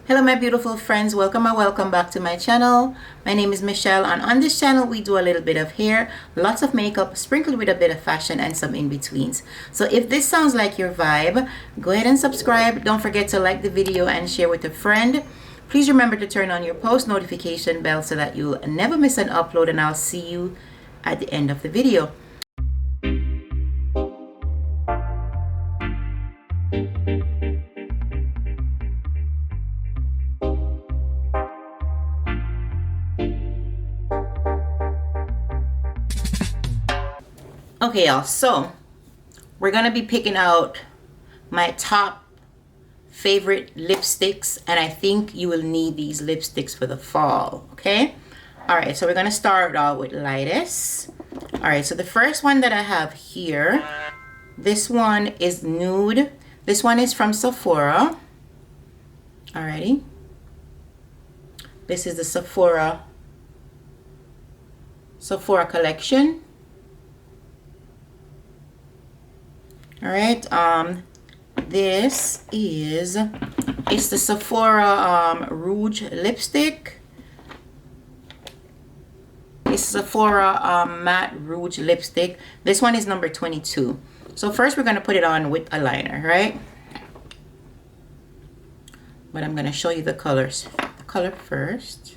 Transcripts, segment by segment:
Hello my beautiful friends, welcome and welcome back to my channel. My name is Michelle, and on this channel we do a little bit of hair, lots of makeup, sprinkled with a bit of fashion and some in-betweens. So if this sounds like your vibe, go ahead and subscribe. Don't forget to like the video and share with a friend. Please remember to turn on your post notification bell so that you'll never miss an upload, and I'll see you at the end of the video. Okay y'all, so we're gonna be picking out my top favorite lipsticks, and I think you will need these lipsticks for the fall. Okay, all right, so we're gonna start out with lightest. All right, so the first one that I have here, this one is nude. This one is from Sephora. Alrighty, this is the Sephora collection. All right, this is, it's the Sephora Rouge lipstick. It's Sephora matte rouge lipstick. This one is number 22. So first we're gonna put it on with a liner, right? But I'm gonna show you the colors. The color first.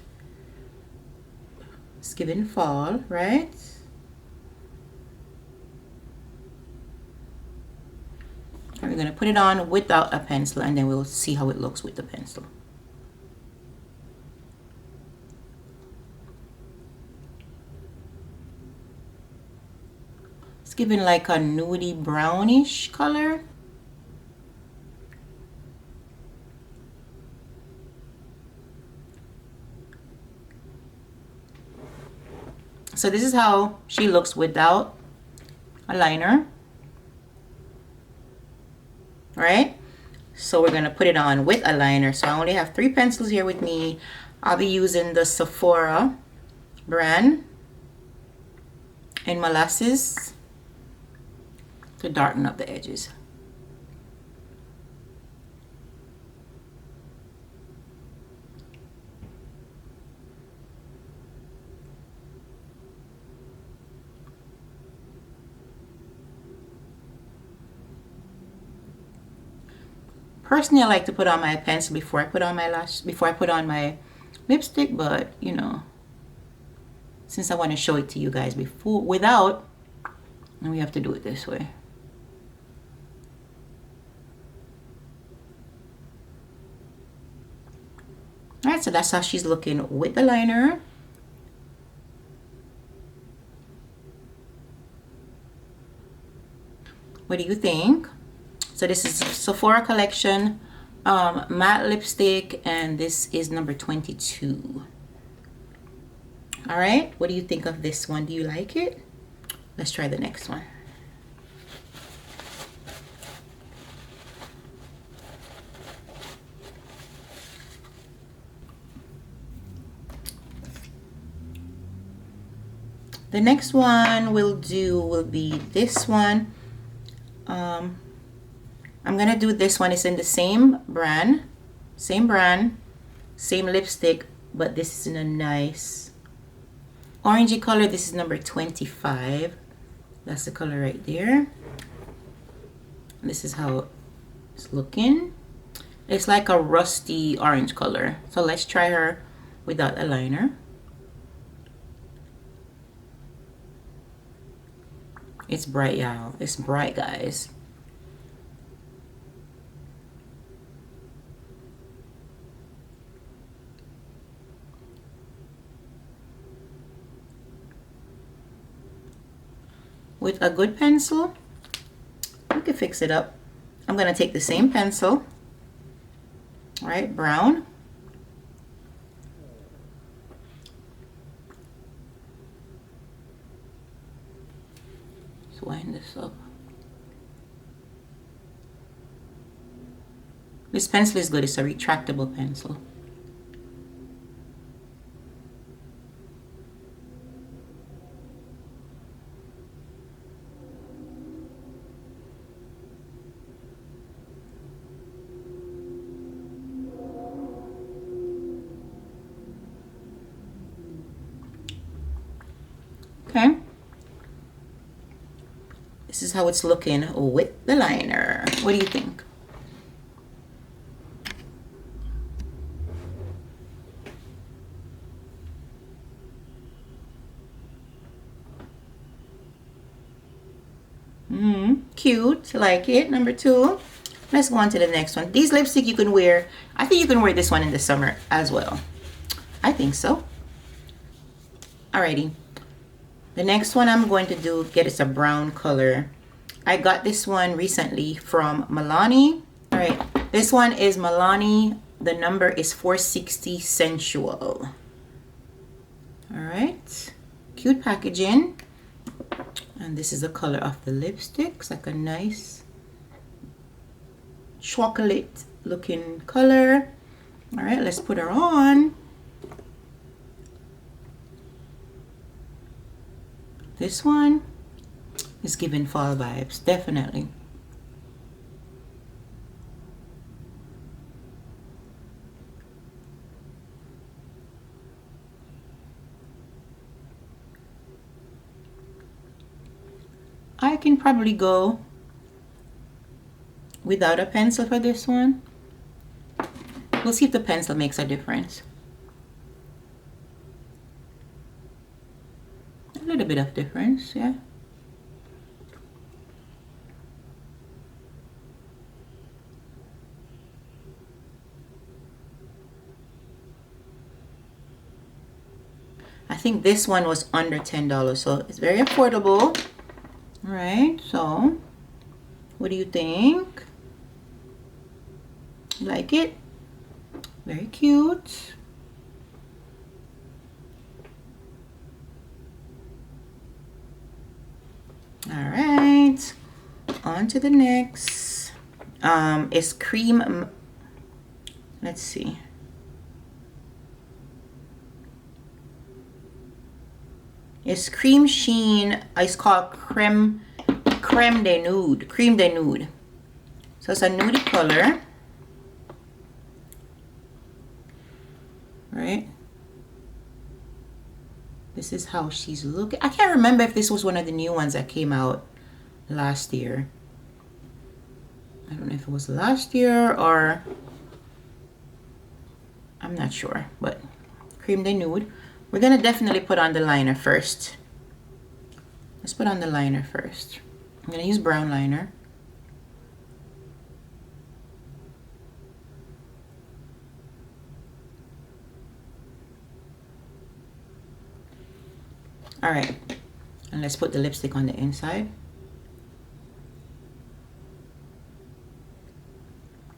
It's giving fall, right? We're going to put it on without a pencil, and then we'll see how it looks with the pencil. It's giving like a nudie brownish color. So this is how she looks without a liner. Right, so we're gonna put it on with a liner. So I only have 3 pencils here with me. I'll be using the Sephora brand in Molasses to darken up the edges. Personally, I like to put on my pencil before I put on my lipstick, but you know, since I want to show it to you guys before without, and we have to do it this way. All right, so that's how she's looking with the liner. What do you think? So this is Sephora collection matte lipstick, and this is number 22. All right, what do you think of this one? Do you like it? Let's try the next one. The next one will be this one. I'm gonna do this one. It's in the same brand, same lipstick, but this is in a nice orangey color. This is number 25. That's the color right there. This is how it's looking. It's like a rusty orange color. So let's try her without a liner. It's bright, y'all. It's bright, guys. With a good pencil, we can fix it up. I'm gonna take the same pencil, all right, brown. Let's wind this up. This pencil is good. It's a retractable pencil. is how it's looking with the liner. What do you think? Cute. Like it. Number 2. Let's go on to the next one. These lipstick you can wear. I think you can wear this one in the summer as well. I think so. Alrighty. The next one I'm going to get is a brown color. I got this one recently from Milani. Alright. This one is Milani. The number is 460 Sensual. Alright. Cute packaging. And this is the color of the lipstick. It's like a nice chocolate looking color. All right, let's put her on. This one is giving fall vibes, definitely. I can probably go without a pencil for this one. We'll see if the pencil makes a difference. A little bit of difference, yeah. I think this one was under $10, so it's very affordable. All right, so what do you think? You like it? Very cute. All right, on to the next. It's Creme. Let's see. It's Cream Sheen. It's called Creme de Nude. Creme de Nude. So it's a nude color. Right? This is how she's looking. I can't remember if this was one of the new ones that came out last year. I don't know if it was last year or... I'm not sure. But Creme de Nude. We're going to definitely put on the liner first. Let's put on the liner first. I'm going to use brown liner. All right. And let's put the lipstick on the inside.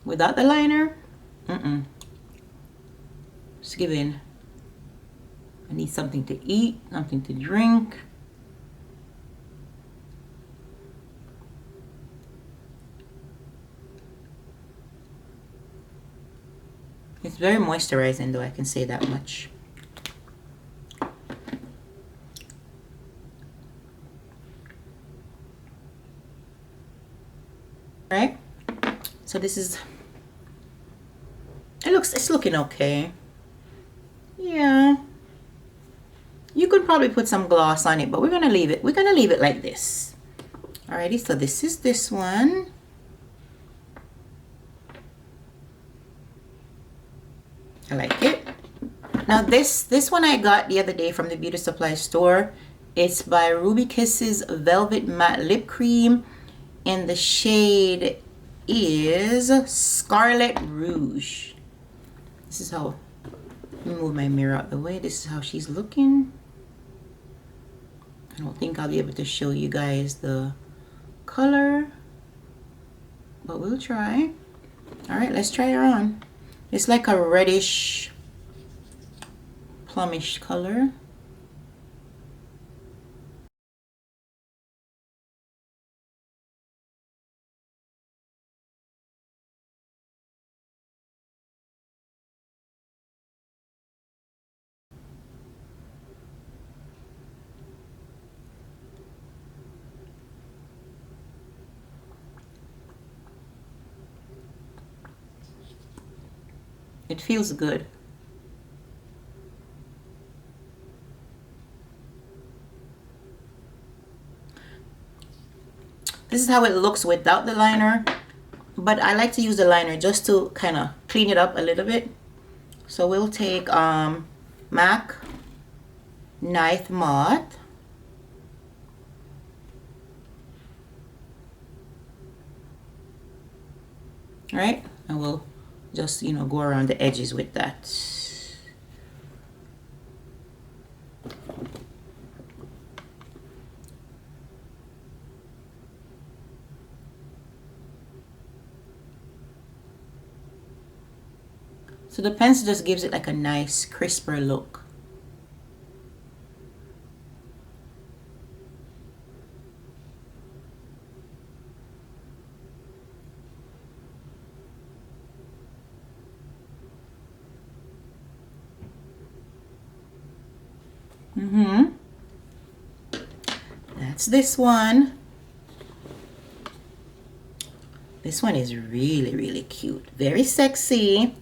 Without the liner, just give in. I need something to eat, something to drink. It's very moisturizing though, I can say that much. Right? So this is, it's looking okay. Yeah. You could probably put some gloss on it, but we're gonna leave it. We're gonna leave it like this. Alrighty, so this is this one. I like it. Now this one I got the other day from the beauty supply store. It's by Ruby Kisses Velvet Matte Lip Cream, and the shade is Scarlet Rouge. This is how, let me move my mirror out the way. This is how she's looking. I don't think I'll be able to show you guys the color, but we'll try. All right, let's try her on. It's like a reddish, plumish color. It feels good. This is how it looks without the liner, but I like to use the liner just to kind of clean it up a little bit. So we'll take MAC Night Matte. Right, and we'll just, you know, go around the edges with that. So the pencil just gives it like a nice crisper look. That's this one. This one is really, really cute. Very sexy.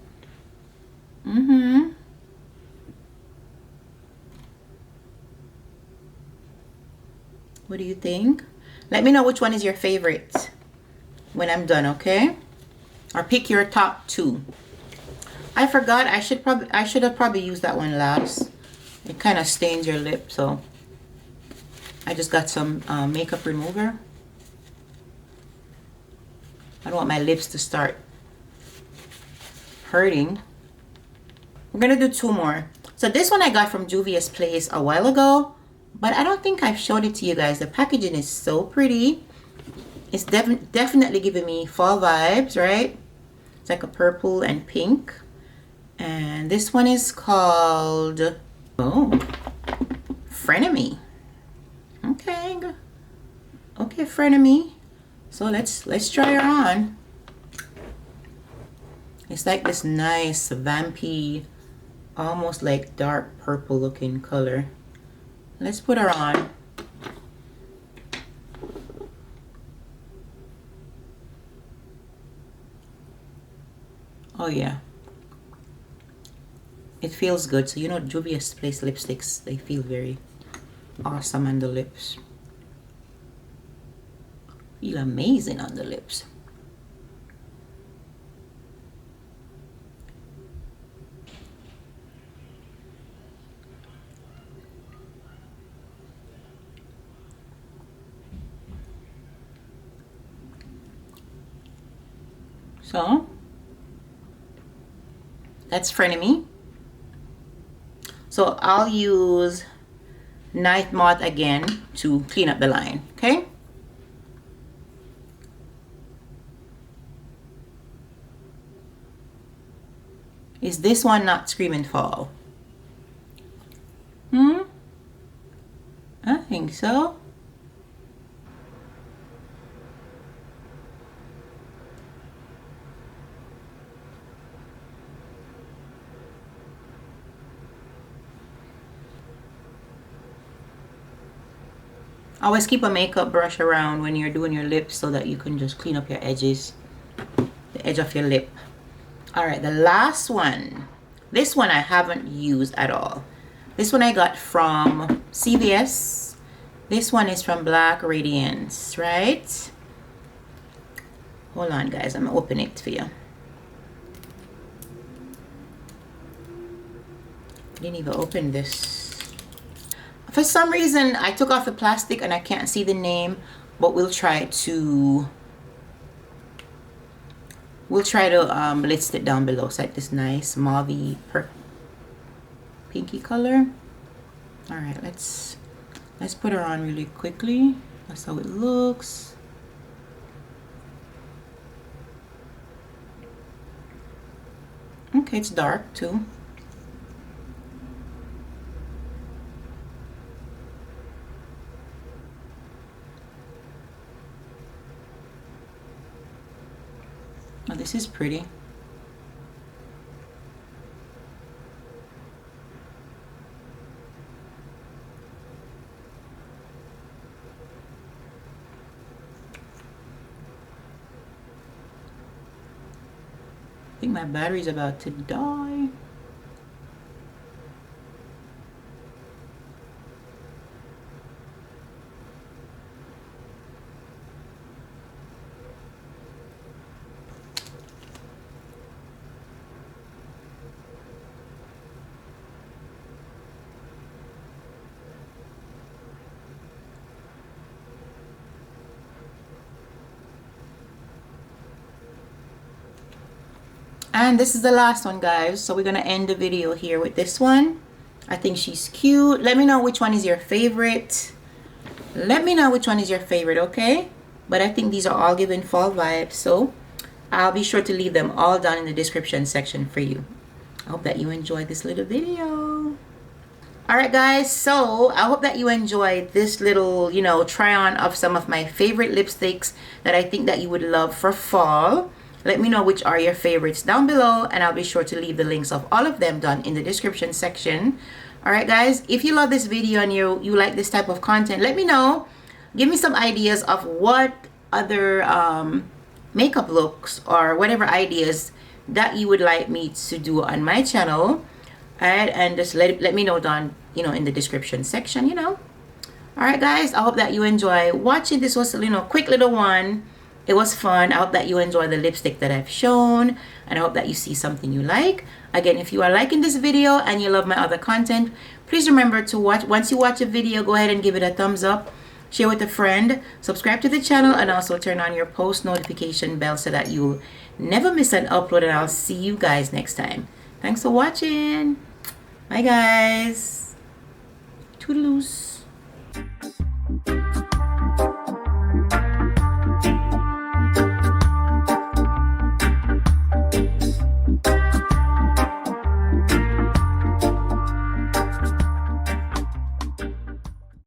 What do you think? Let me know which one is your favorite when I'm done, okay? Or pick your top two. I forgot, I should have probably used that one last. It kind of stains your lip, so I just got some makeup remover. I don't want my lips to start hurting. We're gonna do two more. So this one I got from Juvia's Place a while ago, but I don't think I've showed it to you guys. The packaging is so pretty. It's definitely giving me fall vibes, right? It's like a purple and pink. And this one is called, oh, Frenemy. Okay, okay, Frenemy. So let's try her on. It's like this nice vampy, almost like dark purple looking color. Let's put her on. Oh yeah, it feels good. So you know, Juvia's Place lipsticks, they feel very awesome on the lips. Feel amazing on the lips. So that's Frenemy. So I'll use Night Matte again to clean up the line, okay? Is this one not Scream & Fall? I think so. Always keep a makeup brush around when you're doing your lips so that you can just clean up your edges, the edge of your lip. All right, the last one. This one I haven't used at all. This one I got from CVS. This one is from Black Radiance, right? Hold on, guys. I'm gonna open it for you. Didn't even open this. For some reason, I took off the plastic and I can't see the name, but we'll try to list it down below. It's like this nice mauve pinky color. All right, let's put her on really quickly. That's how it looks. Okay, it's dark too. Oh, this is pretty. I think my battery's about to die. And this is the last one, guys. So we're gonna end the video here with this one. I think she's cute. Let me know which one is your favorite. Let me know which one is your favorite, okay? But I think these are all giving fall vibes, so I'll be sure to leave them all down in the description section for you. I hope that you enjoyed this little video. Alright guys, so I hope that you enjoyed this little, you know, try on of some of my favorite lipsticks that I think that you would love for fall. Let me know which are your favorites down below, and I'll be sure to leave the links of all of them down in the description section. Alright guys, if you love this video and you like this type of content, let me know. Give me some ideas of what other makeup looks or whatever ideas that you would like me to do on my channel. Alright, and just let me know down, you know, in the description section, you know. Alright guys, I hope that you enjoy watching. This was, you know, quick little one. It was fun. I hope that you enjoy the lipstick that I've shown, and I hope that you see something you like. Again, if you are liking this video and you love my other content, please remember to watch. Once you watch a video, go ahead and give it a thumbs up, share with a friend, subscribe to the channel, and also turn on your post notification bell so that you never miss an upload. And I'll see you guys next time. Thanks for watching. Bye guys. Toodaloos.